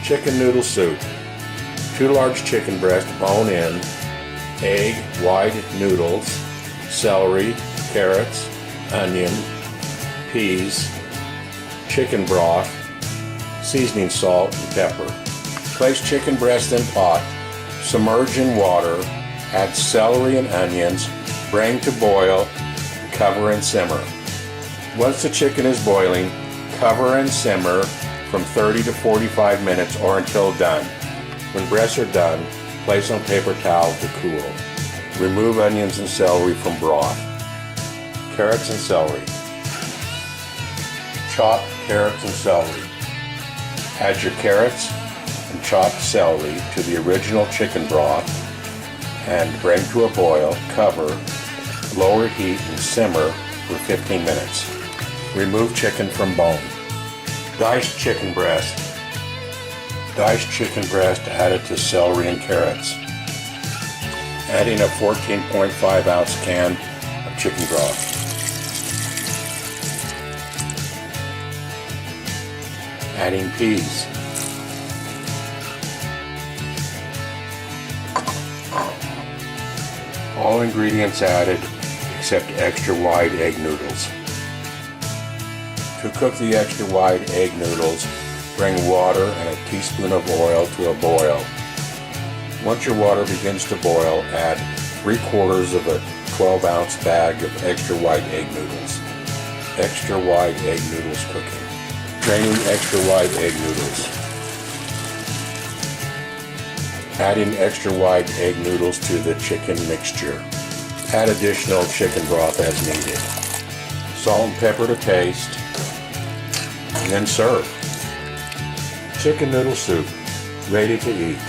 Chicken noodle soup. 2 large chicken breasts, bone in, egg, wide noodles, celery, carrots, onion, peas, chicken broth, seasoning salt and pepper. Place chicken breast in pot, submerge in water, add celery and onions, bring to boil, cover and simmer. Once the chicken is boiling, cover and simmer from 30 to 45 minutes or until done. When breasts are done, place on paper towel to cool. Remove onions and celery from broth. Carrots and celery. Chop carrots and celery. Add your carrots and chopped celery to the original chicken broth and bring to a boil, cover, lower heat and simmer for 15 minutes. Remove chicken from bone. Diced chicken breast. Diced chicken breast added to celery and carrots. Adding a 14.5 ounce can of chicken broth. Adding peas. All ingredients added except extra wide egg noodles. To cook the extra wide egg noodles, bring water and a teaspoon of oil to a boil. Once your water begins to boil, add 3/4 of a 12 ounce bag of extra wide egg noodles. Extra wide egg noodles cooking. Draining extra wide egg noodles. Adding extra wide egg noodles to the chicken mixture. Add additional chicken broth as needed. Salt and pepper to taste, and then serve. Chicken noodle soup, ready to eat.